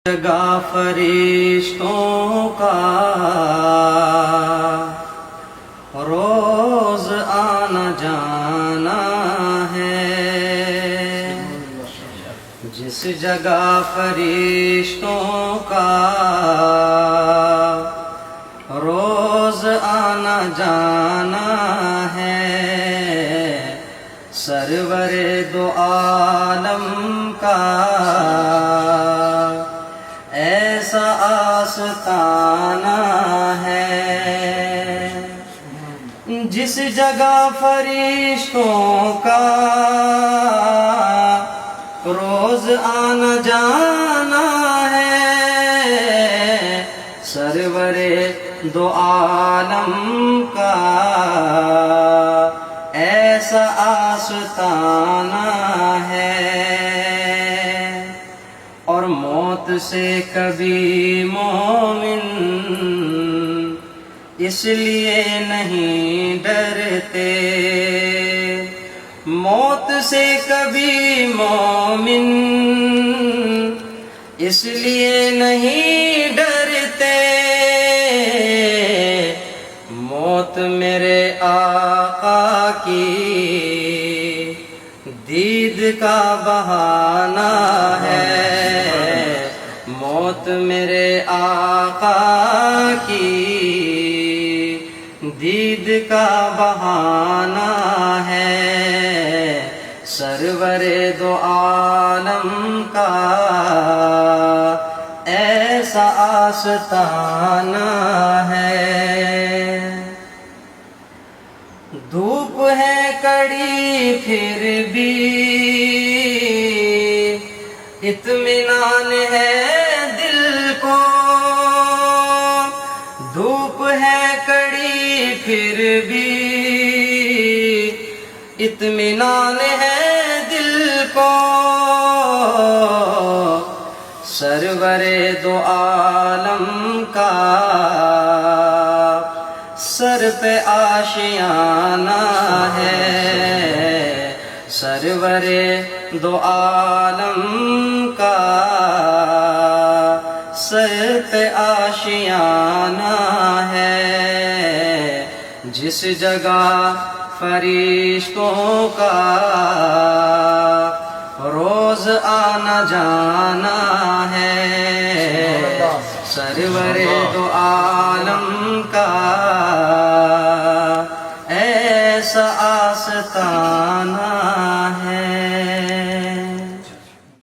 جگہ فرشتوں کا روز آنا جانا ہے، جس جگہ فرشتوں کا روز آنا جانا ہے، سرور دو عالم کا ایسا آستانہ ہے، جس جگہ فرشتوں کا روز آنا جانا ہے، سرور دو عالم کا ایسا آستانہ ہے، اور موت سے کبھی مومن اس لیے نہیں ڈرتے، موت سے کبھی مومن اس لیے نہیں ڈرتے، موت میرے آقا کی دید کا بہانہ ہے، موت میرے آقا کی دید کا بہانہ ہے، سرور دو عالم کا ایسا آستانہ ہے، دھوپ ہے کڑی پھر بھی اطمینان ہے دل کو، دھوپ ہے کڑی پھر بھی اطمینان ہے دل کو، سرور دو عالم کا سر پہ آشیانہ ہے، سرور دو عالم کا سر پہ آشیانہ ہے، جس جگہ فرشتوں کا روز آنا جانا ہے، سرور دو عالم کا